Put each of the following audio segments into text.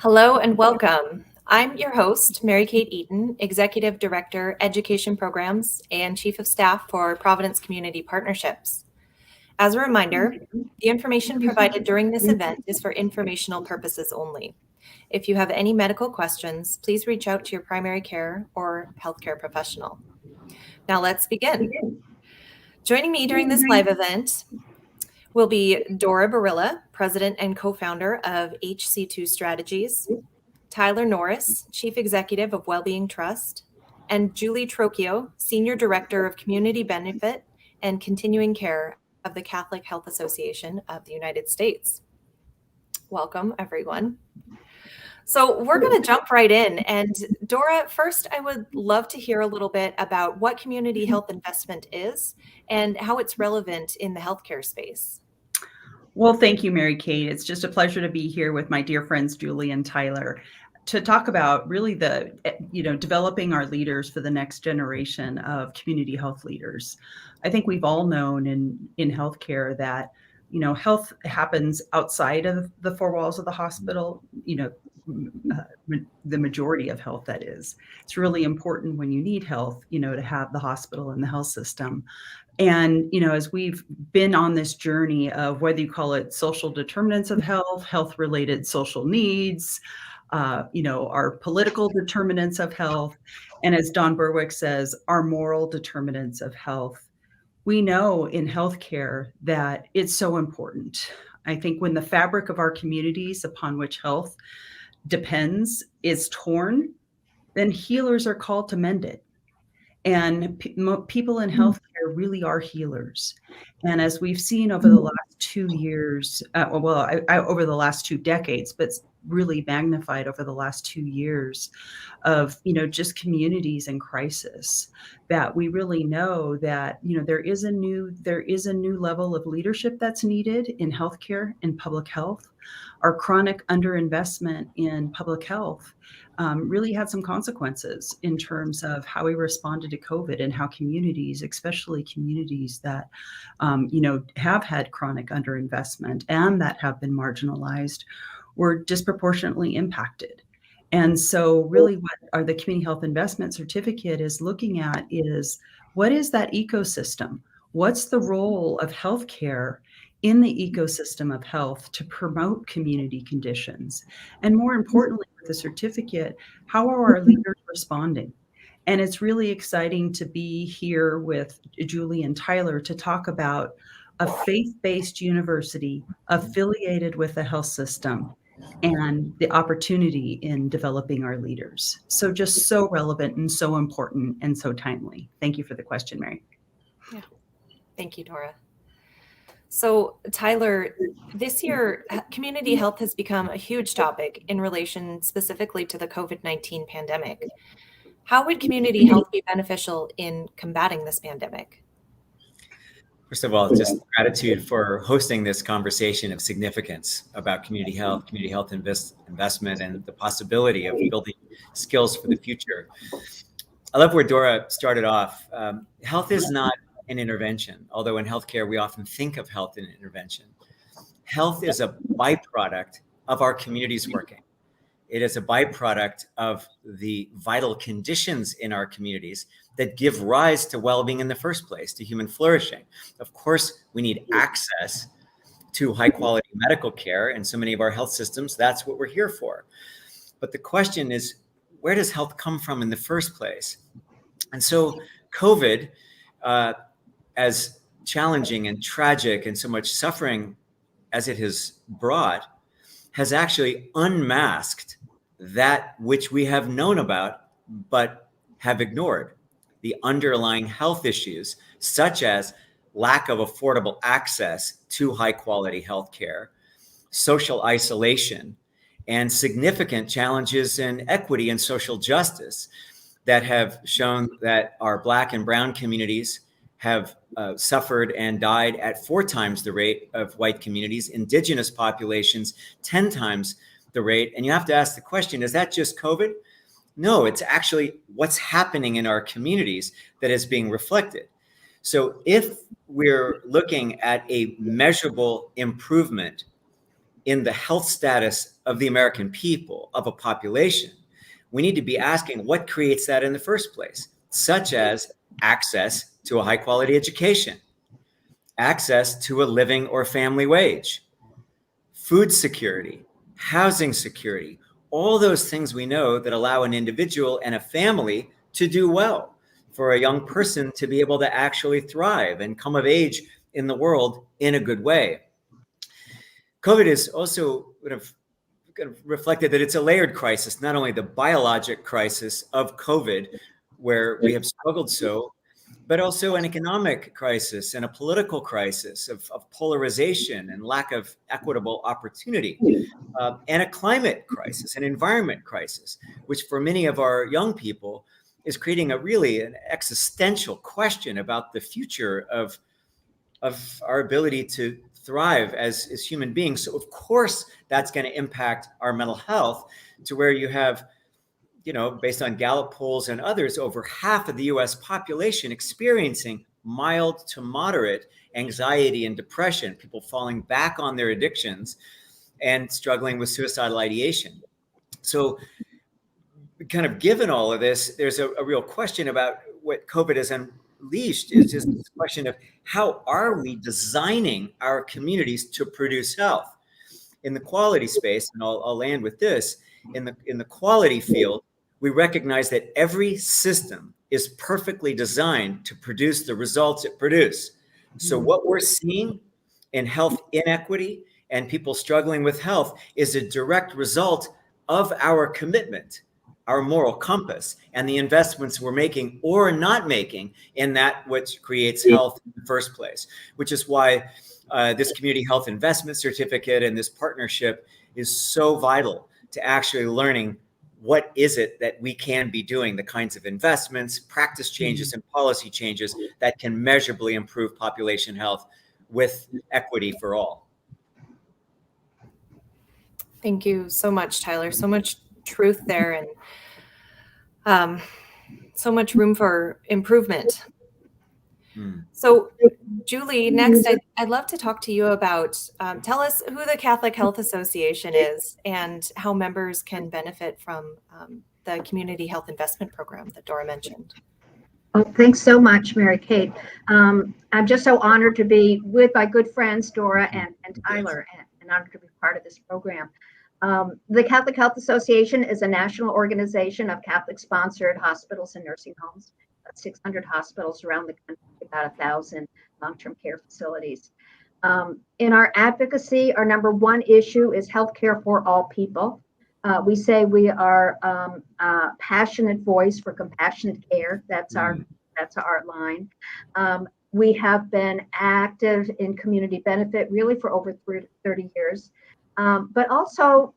Hello and welcome. I'm your host, Mary Kate Eaton, Executive Director, Education Programs, and Chief of Staff for Providence Community Partnerships. As a reminder, the information provided during this event is for informational purposes only. If you have any medical questions, please reach out to your primary care or healthcare professional. Now let's begin. Joining me during this live event will be Dora Barilla, President and Co-founder of HC2 Strategies, Tyler Norris, Chief Executive of Wellbeing Trust, and Julie Trocchio, Senior Director of Community Benefit and Continuing Care of the Catholic Health Association of the United States. Welcome, everyone. So we're going to jump right in. And Dora, first, I would love to hear a little bit about what community health investment is and how it's relevant in the healthcare space. Well, thank you, Mary Kate. It's just a pleasure to be here with my dear friends, Julie and Tyler, to talk about really developing our leaders for the next generation of community health leaders. I think we've all known in healthcare that, health happens outside of the four walls of the hospital, the majority of health, that is. It's really important when you need health, to have the hospital and the health system. And, as we've been on this journey of whether you call it social determinants of health, health-related social needs, our political determinants of health, and as Don Berwick says, our moral determinants of health, we know in healthcare that it's so important. I think when the fabric of our communities upon which health depends is torn, then healers are called to mend it. And people in healthcare really are healers. And as we've seen over the last 2 years, over the last 2 decades, but really magnified over the last 2 years of, just communities in crisis, that we really know that, there is a new level of leadership that's needed in healthcare and public health. Our chronic underinvestment in public health really had some consequences in terms of how we responded to COVID and how communities, especially communities that, have had chronic underinvestment and that have been marginalized, were disproportionately impacted. And so really what the Community Health Investment Certificate is looking at is, what is that ecosystem? What's the role of healthcare in the ecosystem of health to promote community conditions? And more importantly, with the certificate, how are our leaders responding? And it's really exciting to be here with Julie and Tyler to talk about a faith-based university affiliated with the health system and the opportunity in developing our leaders. So just so relevant and so important and so timely. Thank you for the question, Mary. Yeah. Thank you, Dora. So, Tyler, this year, community health has become a huge topic in relation specifically to the COVID-19 pandemic. How would community health be beneficial in combating this pandemic? First of all, just gratitude for hosting this conversation of significance about community health investment, and the possibility of building skills for the future. I love where Dora started off. Health is not an intervention, although in healthcare we often think of health as an intervention. Health is a byproduct of our communities working. It is a byproduct of the vital conditions in our communities that give rise to well-being in the first place, to human flourishing. Of course, we need access to high-quality medical care, and so many of our health systems, that's what we're here for. But the question is, where does health come from in the first place? And so COVID, as challenging and tragic and so much suffering as it has brought, has actually unmasked that which we have known about but have ignored, the underlying health issues, such as lack of affordable access to high quality health care, social isolation, and significant challenges in equity and social justice that have shown that our Black and Brown communities have suffered and died at 4 times the rate of white communities, Indigenous populations 10 times the rate. And you have to ask the question, is that just COVID? No, it's actually what's happening in our communities that is being reflected. So if we're looking at a measurable improvement in the health status of the American people, of a population, we need to be asking what creates that in the first place, such as access to a high quality education, access to a living or family wage, food security, housing security, all those things we know that allow an individual and a family to do well, for a young person to be able to actually thrive and come of age in the world in a good way. COVID has also kind of reflected that it's a layered crisis, not only the biologic crisis of COVID, where we have struggled so, but also an economic crisis and a political crisis of polarization and lack of equitable opportunity, and a climate crisis, an environment crisis, which for many of our young people is creating an existential question about the future of our ability to thrive as human beings. So of course, that's going to impact our mental health, to where you have, based on Gallup polls and others, over half of the US population experiencing mild to moderate anxiety and depression, people falling back on their addictions and struggling with suicidal ideation. So kind of given all of this, there's a real question about what COVID has unleashed, is just this question of how are we designing our communities to produce health? In the quality space, and I'll land with this, in the quality field, we recognize that every system is perfectly designed to produce the results it produces. So what we're seeing in health inequity and people struggling with health is a direct result of our commitment, our moral compass, and the investments we're making or not making in that which creates health in the first place, which is why this community health investment certificate and this partnership is so vital to actually learning what is it that we can be doing, the kinds of investments, practice changes, and policy changes that can measurably improve population health with equity for all. Thank you so much, Tyler. So much truth there, and so much room for improvement. So, Julie, next, I'd love to talk to you about, tell us who the Catholic Health Association is and how members can benefit from the Community Health Investment Program that Dora mentioned. Oh, thanks so much, Mary Kate. I'm just so honored to be with my good friends, Dora and Tyler, and honored to be part of this program. The Catholic Health Association is a national organization of Catholic-sponsored hospitals and nursing homes, 600 hospitals around the country, about 1,000 long-term care facilities. In our advocacy, our number one issue is healthcare for all people. We say we are a passionate voice for compassionate care. That's our line. We have been active in community benefit really for over 30 years, but also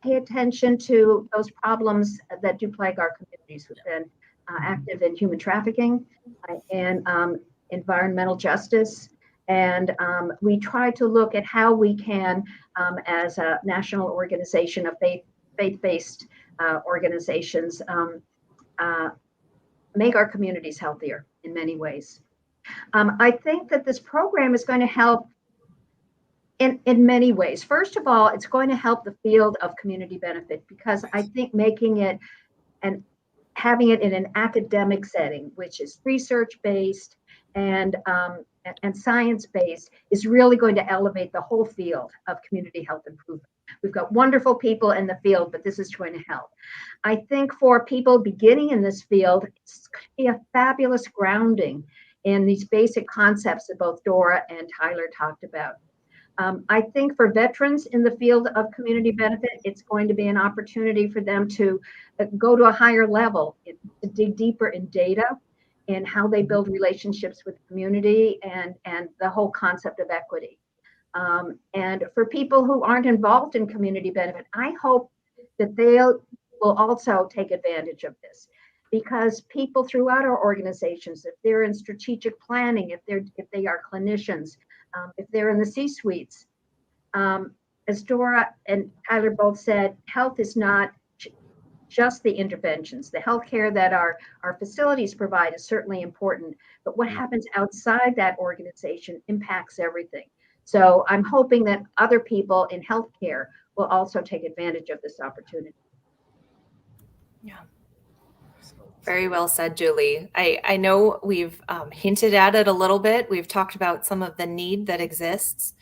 pay attention to those problems that do plague our communities. We've been active in human trafficking and environmental justice. And we try to look at how we can, as a national organization of faith-based organizations, make our communities healthier in many ways. I think that this program is going to help in many ways. First of all, it's going to help the field of community benefit, because I think making it and having it in an academic setting, which is research-based and science-based, is really going to elevate the whole field of community health improvement. We've got wonderful people in the field, but this is going to help. I think for people beginning in this field, it's going to be a fabulous grounding in these basic concepts that both Dora and Tyler talked about. I think for veterans in the field of community benefit, it's going to be an opportunity for them to go to a higher level, to dig deeper in data and how they build relationships with the community and the whole concept of equity. And for people who aren't involved in community benefit, I hope that they will also take advantage of this, because people throughout our organizations, if they're in strategic planning, if they are clinicians, if they're in the C-suites, as Dora and Tyler both said, health is not just the interventions. The healthcare that our facilities provide is certainly important, but what happens outside that organization impacts everything. So I'm hoping that other people in healthcare will also take advantage of this opportunity. Yeah. Very well said, Julie. I know we've hinted at it a little bit. We've talked about some of the need that exists.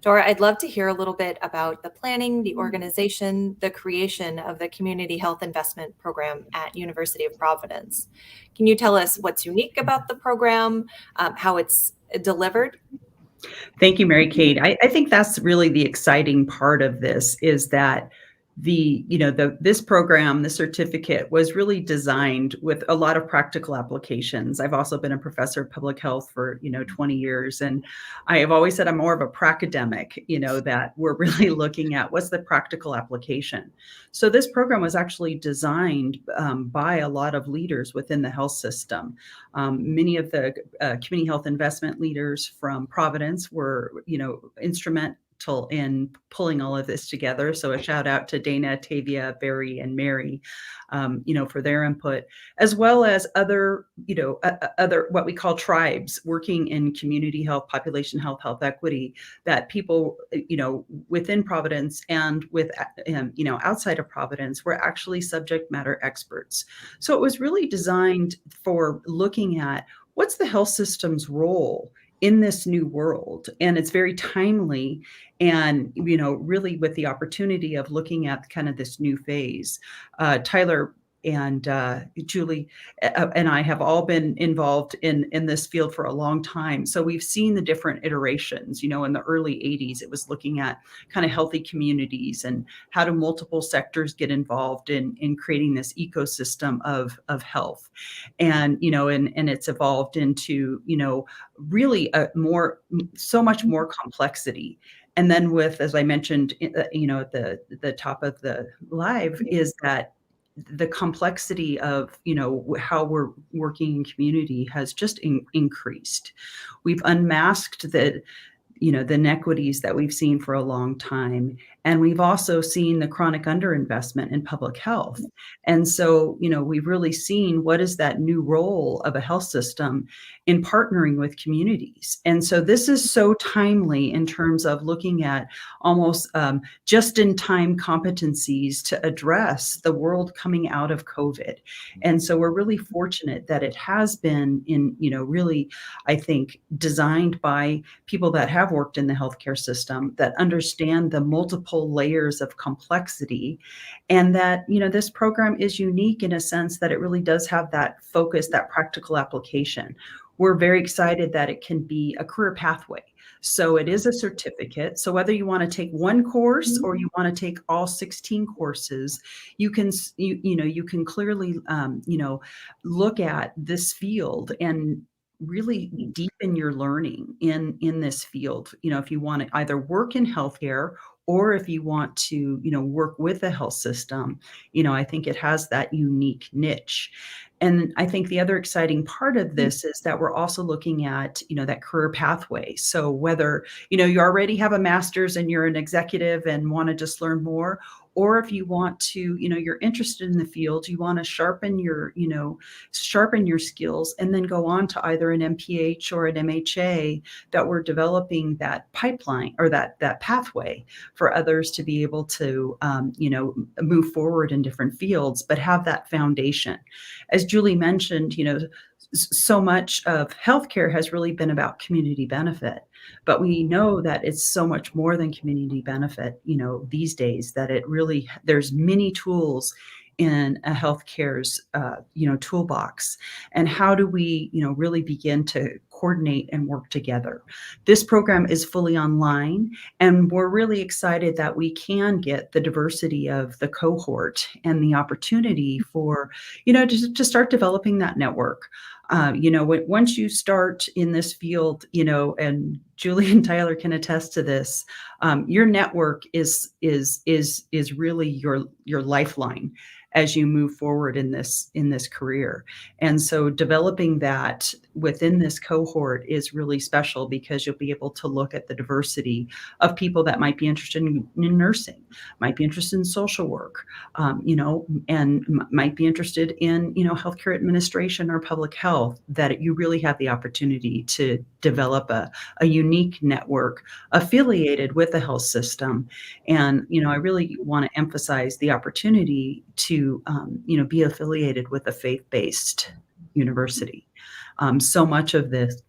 Dora, I'd love to hear a little bit about the planning, the organization, the creation of the Community Health Investment Program at University of Providence. Can you tell us what's unique about the program, how it's delivered? Thank you, Mary Kate. I think that's really the exciting part of this is that this program, the certificate was really designed with a lot of practical applications. I've also been a professor of public health for, 20 years. And I have always said I'm more of a pracademic, that we're really looking at what's the practical application. So this program was actually designed by a lot of leaders within the health system. Many of the community health investment leaders from Providence were, instrumental in pulling all of this together. So a shout out to Dana, Tavia, Barry, and Mary, for their input, as well as other what we call tribes working in community health, population health, health equity, that people, within Providence and outside of Providence were actually subject matter experts. So it was really designed for looking at what's the health system's role in this new world. And it's very timely and, really with the opportunity of looking at kind of this new phase. Tyler and Julie and I have all been involved in this field for a long time. So we've seen the different iterations. In the early 80s, it was looking at kind of healthy communities and how do multiple sectors get involved in creating this ecosystem of health. And, and it's evolved into, really so much more complexity. And then with, as I mentioned, at the top of the live, is that the complexity of, how we're working in community has just increased. We've unmasked the inequities that we've seen for a long time. And we've also seen the chronic underinvestment in public health. And so, we've really seen what is that new role of a health system in partnering with communities. And so this is so timely in terms of looking at almost just-in-time competencies to address the world coming out of COVID. And so we're really fortunate that it has been really, I think, designed by people that have worked in the healthcare system, that understand the multiple layers of complexity, and that this program is unique in a sense that it really does have that focus, that practical application. We're very excited that it can be a career pathway. So it is a certificate. So whether you want to take one course or you want to take all 16 courses, you can clearly look at this field and really deepen your learning in this field. If you want to either work in healthcare or if you want to, work with the health system, I think it has that unique niche. And I think the other exciting part of this is that we're also looking at, that career pathway. So whether, you already have a master's and you're an executive and want to just learn more, or if you want to, you're interested in the field, you want to sharpen your skills and then go on to either an MPH or an MHA, that we're developing that pipeline or that pathway for others to be able to, move forward in different fields, but have that foundation. As Julie mentioned, so much of healthcare has really been about community benefit, but we know that it's so much more than community benefit, these days, that there's many tools in a healthcare's, toolbox. And how do we, really begin to coordinate and work together? This program is fully online, and we're really excited that we can get the diversity of the cohort and the opportunity for, to start developing that network. Once you start in this field, and Julie and Tyler can attest to this, your network is really your lifeline as you move forward in this career. And so developing that within this cohort is really special, because you'll be able to look at the diversity of people that might be interested in nursing, might be interested in social work, and might be interested in, healthcare administration or public health, that you really have the opportunity to develop a unique unique network affiliated with the health system. And, I really want to emphasize the opportunity to, be affiliated with a faith-based university. So much of this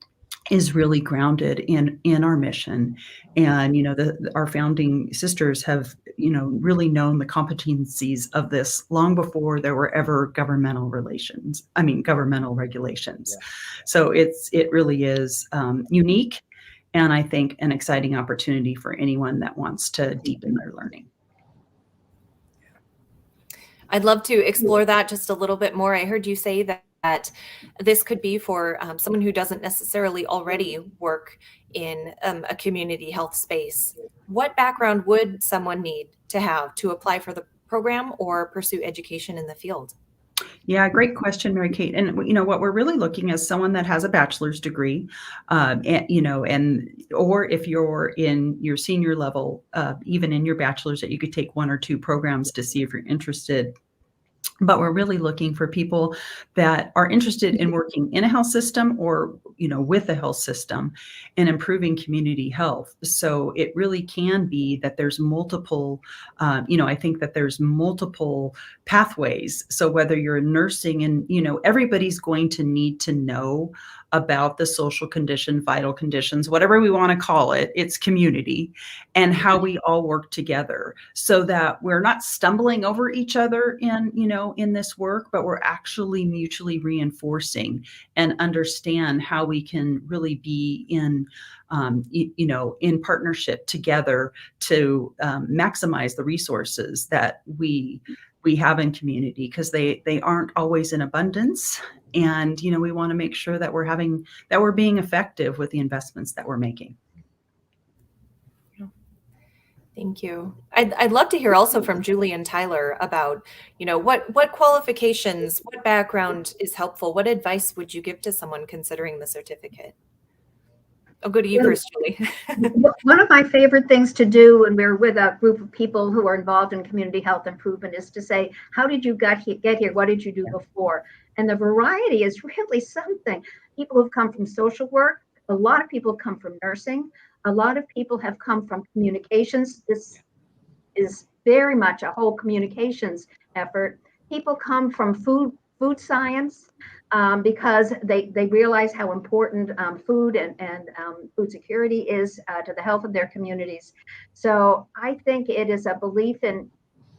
is really grounded in our mission. And, our founding sisters have, really known the competencies of this long before there were ever governmental regulations. Yeah. So it really is unique, and I think an exciting opportunity for anyone that wants to deepen their learning. I'd love to explore that just a little bit more. I heard you say that this could be for someone who doesn't necessarily already work in a community health space. What background would someone need to have to apply for the program or pursue education in the field? Yeah, great question, Mary Kate. And what we're really looking is someone that has a bachelor's degree, or if you're in your senior level, even in your bachelor's, that you could take one or two programs to see if you're interested. But we're really looking for people that are interested in working in a health system or, with a health system and improving community health. So it really can be that there's multiple, I think that there's multiple pathways. So whether you're in nursing and, everybody's going to need to know about the social condition, vital conditions, whatever we want to call it, it's community, and how we all work together so that we're not stumbling over each other in this work, but we're actually mutually reinforcing and understand how we can really be in partnership together to maximize the resources that we have in community, because they aren't always in abundance. And, we want to make sure that we're being effective with the investments that we're making. Thank you. I'd love to hear also from Julie and Tyler about, what qualifications, what background is helpful? What advice would you give to someone considering the certificate? I'll go to you first, Julie. One of my favorite things to do when we're with a group of people who are involved in community health improvement is to say, how did you get here? What did you do before? And the variety is really something. People who've come from social work, a lot of people come from nursing, a lot of people have come from communications. This is very much a whole communications effort. People come from food science, because they realize how important food and food security is to the health of their communities. So I think it is a belief in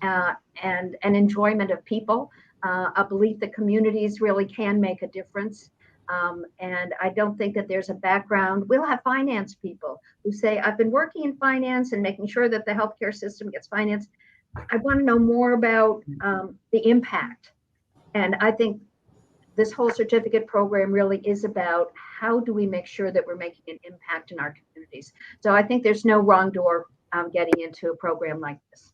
and an enjoyment of people, a belief that communities really can make a difference. And I don't think that there's a background. We'll have finance people who say, I've been working in finance and making sure that the healthcare system gets financed. I want to know more about the impact. And I think this whole certificate program really is about how do we make sure that we're making an impact in our communities. So I think there's no wrong door getting into a program like this.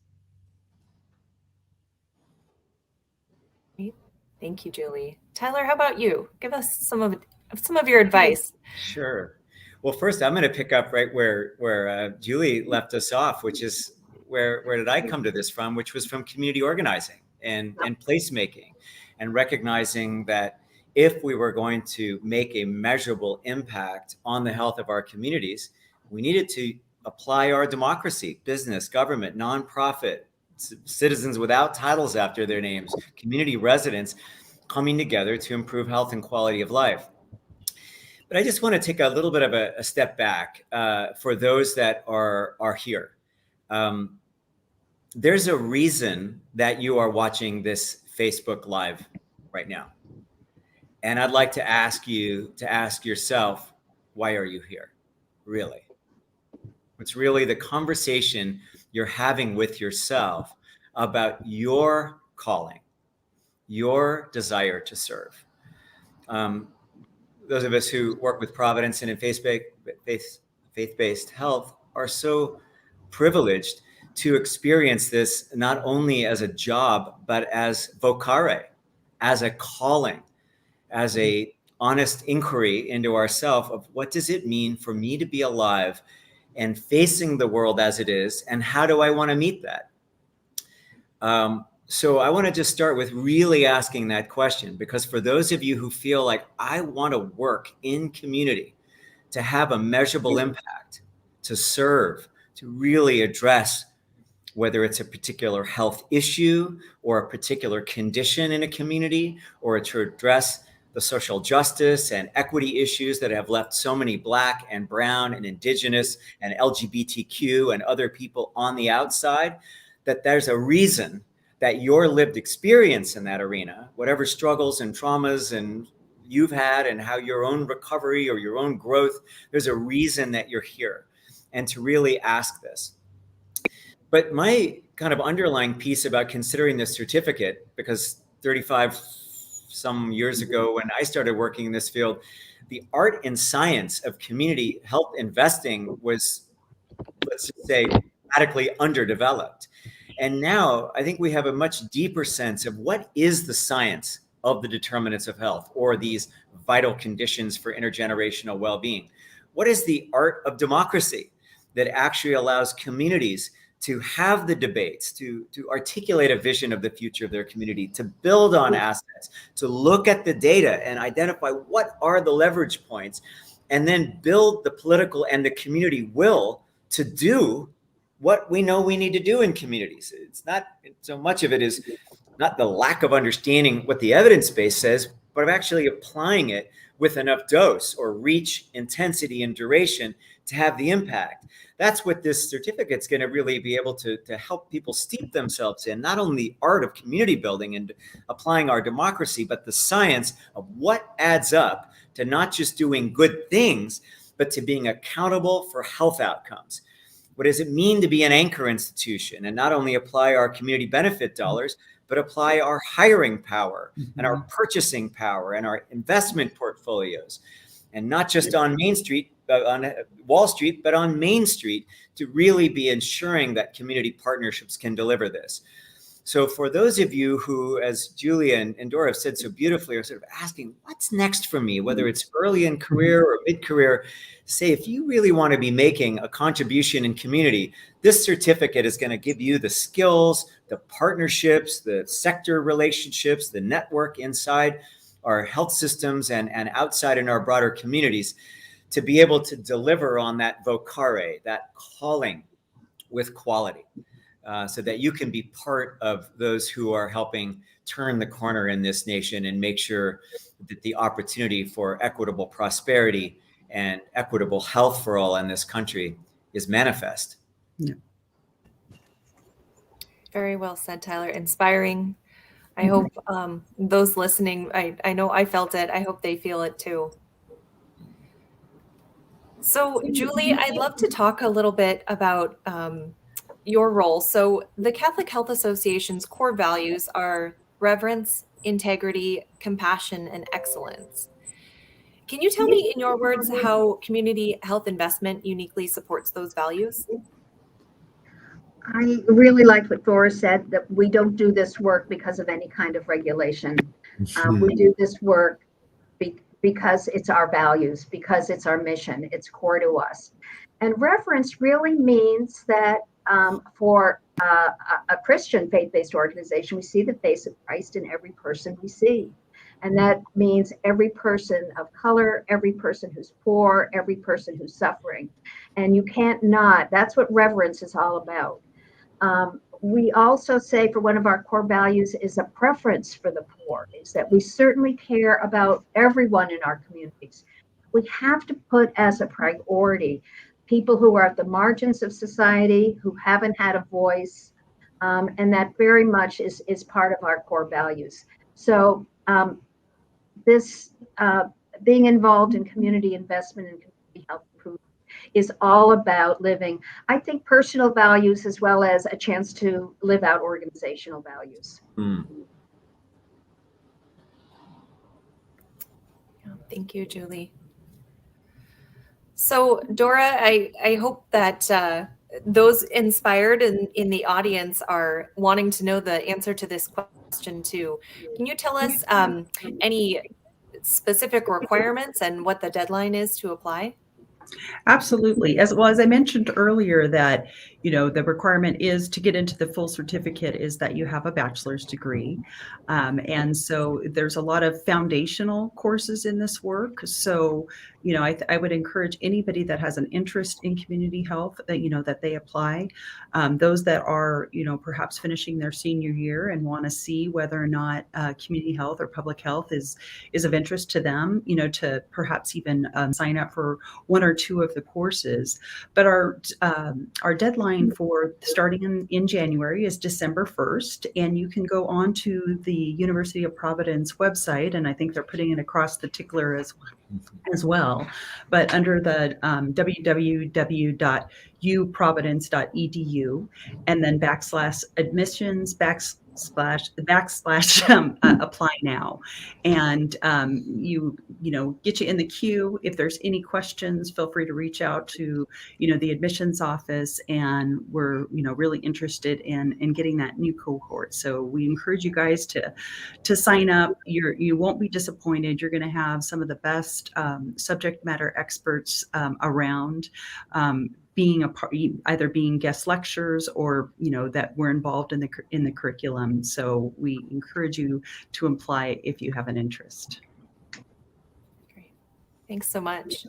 Thank you, Julie. Tyler, how about you? Give us some of your advice. Sure. Well, first, I'm going to pick up right where Julie left us off, which is where did I come to this from, which was from community organizing and placemaking, and recognizing that if we were going to make a measurable impact on the health of our communities, we needed to apply our democracy, business, government, nonprofit, citizens without titles after their names, community residents coming together to improve health and quality of life. But I just want to take a little bit of a step back for those that are here. There's a reason that you are watching this Facebook Live right now. And I'd like to ask you to ask yourself, why are you here? Really? It's really the conversation you're having with yourself about your calling, your desire to serve. Those of us who work with Providence and in faith-based health are so privileged to experience this not only as a job, but as vocare, as a calling, as a honest inquiry into ourselves of what does it mean for me to be alive and facing the world as it is, and how do I want to meet that? So I want to just start with really asking that question, because for those of you who feel like I want to work in community to have a measurable impact, to serve, to really address whether it's a particular health issue or a particular condition in a community, or to address the social justice and equity issues that have left so many Black and Brown and Indigenous and LGBTQ and other people on the outside, that there's a reason that your lived experience in that arena, whatever struggles and traumas and you've had and how your own recovery or your own growth, there's a reason that you're here, and to really ask this. But my kind of underlying piece about considering this certificate, because 35 some years ago when I started working in this field, the art and science of community health investing was, let's just say, radically underdeveloped. And now I think we have a much deeper sense of what is the science of the determinants of health, or these vital conditions for intergenerational well-being. What is the art of democracy that actually allows communities to have the debates, to articulate a vision of the future of their community, to build on assets, to look at the data and identify what are the leverage points, and then build the political and the community will to do what we know we need to do in communities. It's not so much of it is not the lack of understanding what the evidence base says, but of actually applying it with enough dose or reach, intensity, and duration to have the impact. That's what this certificate's going to really be able to help people steep themselves in, not only the art of community building and applying our democracy, but the science of what adds up to not just doing good things, but to being accountable for health outcomes. What does it mean to be an anchor institution and not only apply our community benefit dollars, but apply our hiring power and our purchasing power and our investment portfolios, and not just on Main Street, on Wall Street, but on Main Street, to really be ensuring that community partnerships can deliver this. So for those of you who, as Julia and Dora have said so beautifully, are sort of asking, what's next for me, whether it's early in career or mid-career, say, if you really want to be making a contribution in community, this certificate is going to give you the skills, the partnerships, the sector relationships, the network inside our health systems and outside in our broader communities to be able to deliver on that vocare, that calling with quality, so that you can be part of those who are helping turn the corner in this nation and make sure that the opportunity for equitable prosperity and equitable health for all in this country is manifest. Yeah. Very well said, Tyler. Inspiring. I hope those listening, I know I felt it. I hope they feel it too. So, Julie, I'd love to talk a little bit about your role. So the Catholic Health Association's core values are reverence, integrity, compassion, and excellence. Can you tell me in your words how community health investment uniquely supports those values? I really liked what Dora said, that we don't do this work because of any kind of regulation. We do this work because it's our values, because it's our mission, it's core to us. And reverence really means that for a Christian faith-based organization, we see the face of Christ in every person we see. And that means every person of color, every person who's poor, every person who's suffering. And you can't not, that's what reverence is all about. We also say for one of our core values is a preference for the poor, is that we certainly care about everyone in our communities. We have to put as a priority people who are at the margins of society, who haven't had a voice, and that very much is part of our core values. So this being involved in community investment and community health improvement is all about living, I think, personal values as well as a chance to live out organizational values. Thank you, Julie. So, Dora, I hope that those inspired in the audience are wanting to know the answer to this question too. Can you tell us any specific requirements and what the deadline is to apply? Absolutely. As I mentioned earlier, that the requirement is to get into the full certificate is that you have a bachelor's degree. And so there's a lot of foundational courses in this work. So, I would encourage anybody that has an interest in community health that they apply. Those that are, perhaps finishing their senior year and want to see whether or not community health or public health is of interest to them, to perhaps even sign up for one or two of the courses. But our deadline for starting in January is December 1st, and you can go on to the University of Providence website, and I think they're putting it across the tickler as well. But under the www.uprovidence.edu and then /admissions apply now, and get you in the queue. If there's any questions, feel free to reach out to the admissions office, and we're really interested in getting that new cohort. So we encourage you guys to sign up. You won't be disappointed. You're going to have some of the best subject matter experts around, being a part, either being guest lectures or that we're involved in the curriculum. So we encourage you to apply if you have an interest. Great, thanks so much.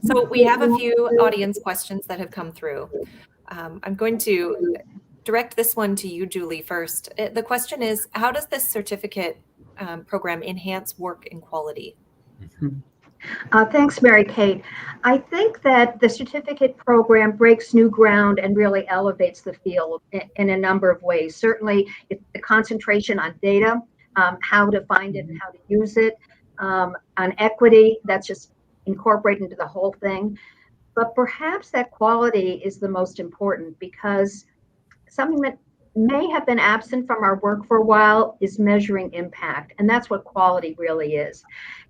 So we have a few audience questions that have come through. I'm going to direct this one to you, Julie, first. The question is, how does this certificate program enhance work and quality? Thanks, Mary Kate. I think that the certificate program breaks new ground and really elevates the field in a number of ways. Certainly, the concentration on data, how to find it and how to use it, on equity, that's just incorporated into the whole thing. But perhaps that quality is the most important, because something that may have been absent from our work for a while is measuring impact. And that's what quality really is.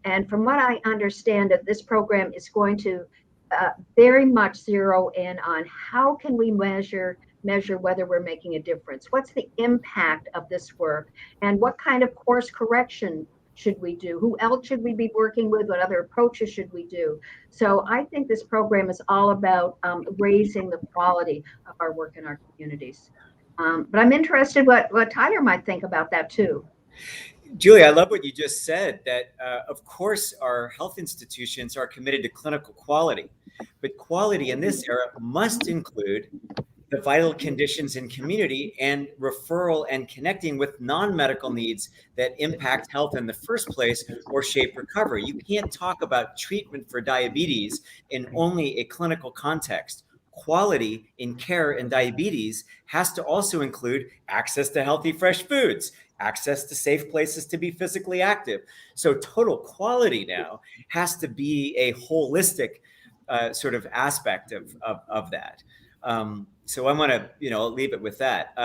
And from what I understand, that this program is going to very much zero in on how can we measure whether we're making a difference. What's the impact of this work? And what kind of course correction should we do? Who else should we be working with? What other approaches should we do? So I think this program is all about raising the quality of our work in our communities. But I'm interested what Tyler might think about that too. Julie, I love what you just said, that of course our health institutions are committed to clinical quality, but quality in this era must include the vital conditions in community and referral and connecting with non-medical needs that impact health in the first place or shape recovery. You can't talk about treatment for diabetes in only a clinical context. Quality in care in diabetes has to also include access to healthy, fresh foods, access to safe places to be physically active. So total quality now has to be a holistic sort of aspect of that. So I want to, leave it with that.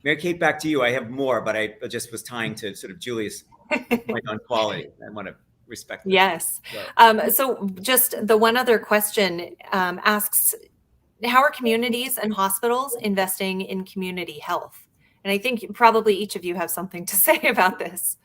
Mary Kate, back to you. I have more, but I just was tying to sort of Julie's point on quality. I want to respect that. Yes. So just the one other question asks, how are communities and hospitals investing in community health? And I think probably each of you have something to say about this.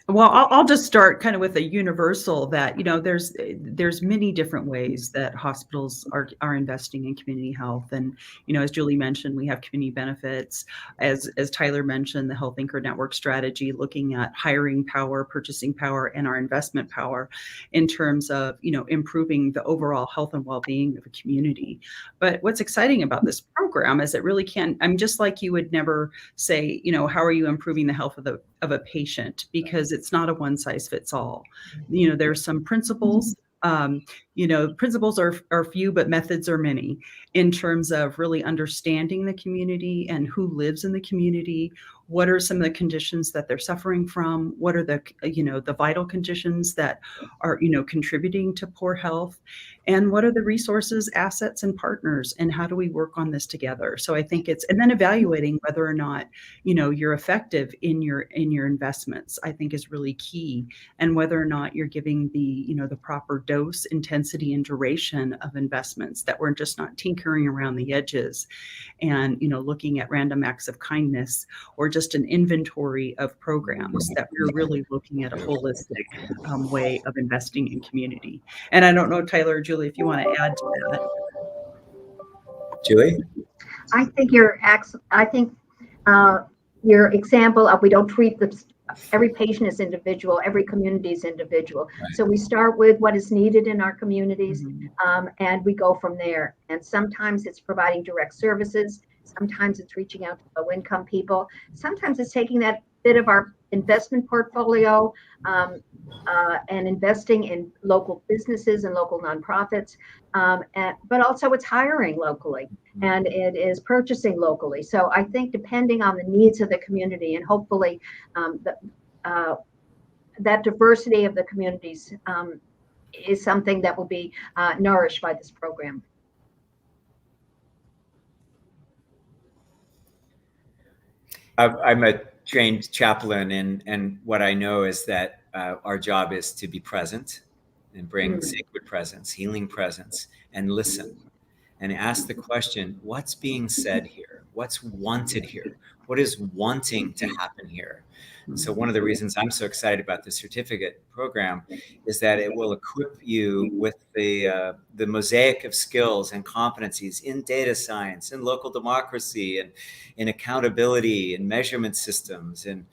Well, I'll just start kind of with a universal that, there's many different ways that hospitals are investing in community health. And, as Julie mentioned, we have community benefits. As Tyler mentioned, the Health Anchor Network strategy, looking at hiring power, purchasing power, and our investment power in terms of, improving the overall health and well-being of a community. But what's exciting about this program is it really can, just like you would never say, how are you improving the health of a patient, because it's not a one size fits all. There's some principles. Principles are few, but methods are many in terms of really understanding the community and who lives in the community. What are some of the conditions that they're suffering from? What are the vital conditions that are, contributing to poor health? And what are the resources, assets, and partners? And how do we work on this together? So I think and then evaluating whether or not, you're effective in your investments, I think is really key. And whether or not you're giving the proper dose, intensity, and duration of investments, that we're just not tinkering around the edges and, looking at random acts of kindness or just an inventory of programs, that we're really looking at a holistic way of investing in community. And I don't know, Tyler or Julie, if you want to add to that. Julie? I think your example of we don't treat every patient is individual, every community is individual. Right. So we start with what is needed in our communities, Mhm. and we go from there. And sometimes it's providing direct services. Sometimes it's reaching out to low-income people. Sometimes it's taking that bit of our investment portfolio and investing in local businesses and local nonprofits. But also it's hiring locally, and it is purchasing locally. So I think depending on the needs of the community, and hopefully that diversity of the communities is something that will be nourished by this program. I'm a trained chaplain, and what I know is that our job is to be present and bring sacred presence, healing presence, and listen and ask the question, what's being said here? What's wanted here? What is wanting to happen here? So one of the reasons I'm so excited about the certificate program is that it will equip you with the mosaic of skills and competencies in data science, in local democracy, and in accountability and measurement systems, and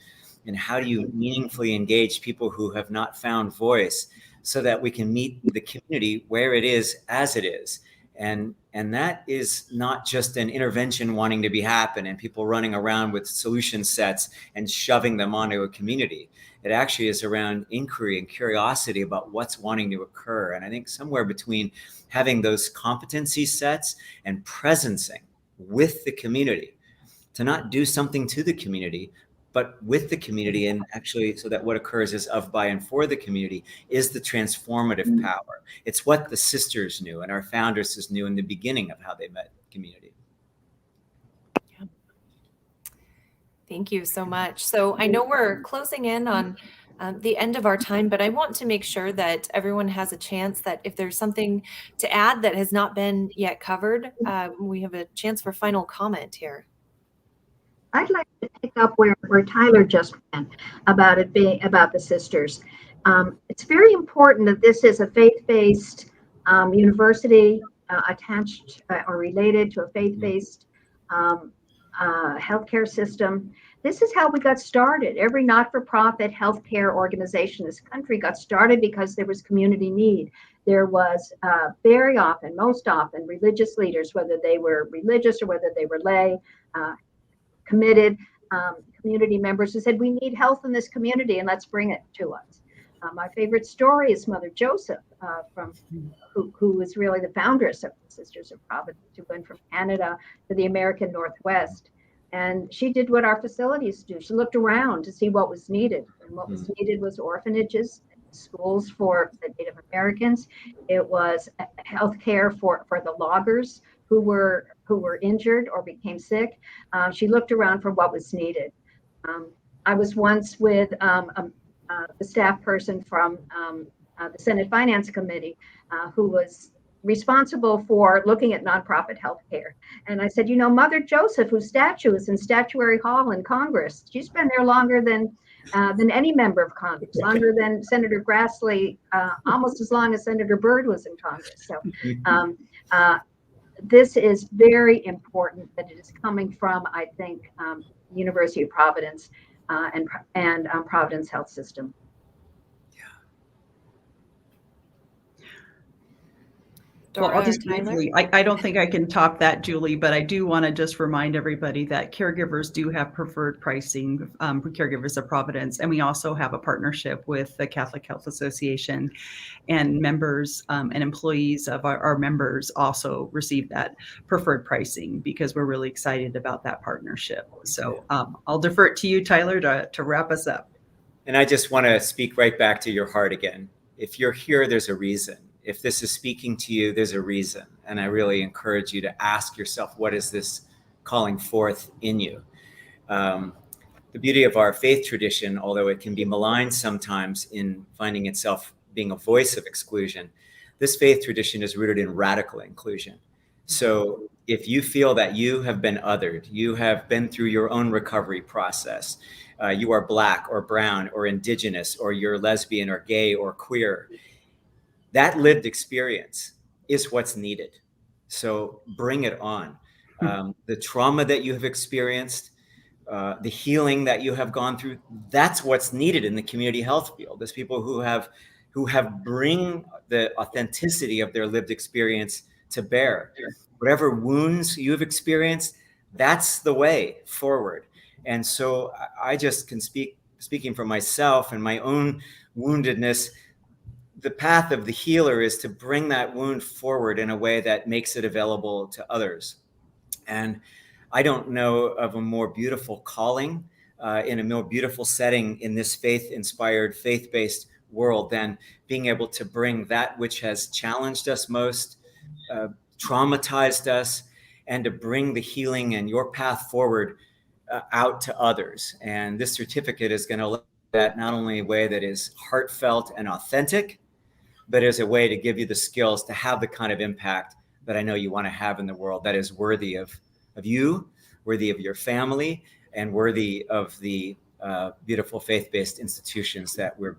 how do you meaningfully engage people who have not found voice so that we can meet the community where it is as it is. And that is not just an intervention wanting to be happen and people running around with solution sets and shoving them onto a community. It actually is around inquiry and curiosity about what's wanting to occur. And I think somewhere between having those competency sets and presencing with the community to not do something to the community, but with the community, and actually so that what occurs is of, by, and for the community is the transformative power. It's what the sisters knew and our founders knew in the beginning of how they met community. Yeah. Thank you so much. So I know we're closing in on the end of our time, but I want to make sure that everyone has a chance that if there's something to add that has not been yet covered, we have a chance for final comment here. I'd like to pick up where Tyler just went about it being about the sisters. It's very important that this is a faith-based university attached or related to a faith-based healthcare system. This is how we got started. Every not-for-profit healthcare organization in this country got started because there was community need. There was very often, most often, religious leaders, whether they were religious or whether they were lay, committed community members who said, we need health in this community and let's bring it to us. My favorite story is Mother Joseph, who is really the foundress of the Sisters of Providence, who went from Canada to the American Northwest. And she did what our facilities do. She looked around to see what was needed. And what was needed was orphanages, schools for the Native Americans. It was health care for the loggers who were injured or became sick. She looked around for what was needed. I was once with the staff person from the Senate Finance Committee who was responsible for looking at nonprofit healthcare. And I said, Mother Joseph, whose statue is in Statuary Hall in Congress, she's been there longer than any member of Congress, longer than Senator Grassley, almost as long as Senator Byrd was in Congress. So this is very important that it is coming from, I think, University of Providence and Providence Health System. Well, Dora, I'll just Tyler? briefly, I don't think I can top that, Julie, but I do want to just remind everybody that caregivers do have preferred pricing for Caregivers of Providence. And we also have a partnership with the Catholic Health Association, and members and employees of our members also receive that preferred pricing because we're really excited about that partnership. So I'll defer it to you, Tyler, to wrap us up. And I just want to speak right back to your heart again. If you're here, there's a reason. If this is speaking to you, there's a reason. And I really encourage you to ask yourself, what is this calling forth in you? The beauty of our faith tradition, although it can be maligned sometimes in finding itself being a voice of exclusion, this faith tradition is rooted in radical inclusion. So if you feel that you have been othered, you have been through your own recovery process, you are Black or brown or indigenous, or you're lesbian or gay or queer, that lived experience is what's needed. So bring it on. the trauma that you have experienced, the healing that you have gone through. That's what's needed in the community health field. There's people who have bring the authenticity of their lived experience to bear. Whatever wounds you've experienced, that's the way forward. And so I just can speaking for myself and my own woundedness, the path of the healer is to bring that wound forward in a way that makes it available to others. And I don't know of a more beautiful calling in a more beautiful setting in this faith-inspired, faith-based world than being able to bring that which has challenged us most, traumatized us, and to bring the healing and your path forward out to others. And this certificate is going to look at that not only a way that is heartfelt and authentic, but as a way to give you the skills to have the kind of impact that I know you want to have in the world that is worthy of you, worthy of your family, and worthy of the beautiful faith-based institutions that we're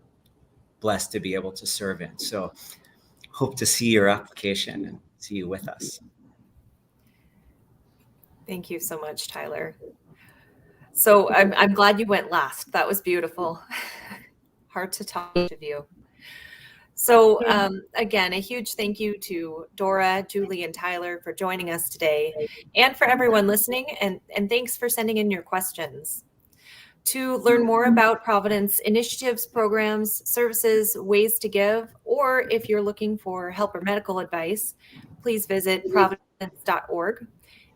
blessed to be able to serve in. So hope to see your application and see you with us. Thank you so much, Tyler. So I'm glad you went last. That was beautiful. Hard to talk to each of you. So again, a huge thank you to Dora, Julie, and Tyler for joining us today, and for everyone listening, and thanks for sending in your questions. To learn more about Providence initiatives, programs, services, ways to give, or if you're looking for help or medical advice, please visit providence.org.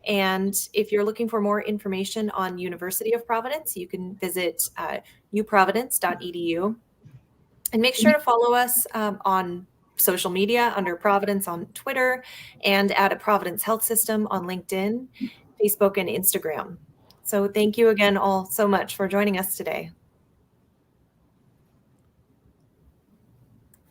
And if you're looking for more information on University of Providence, you can visit uprovidence.edu. And make sure to follow us on social media under Providence on Twitter, and at a Providence Health System on LinkedIn, Facebook, and Instagram. So thank you again all so much for joining us today.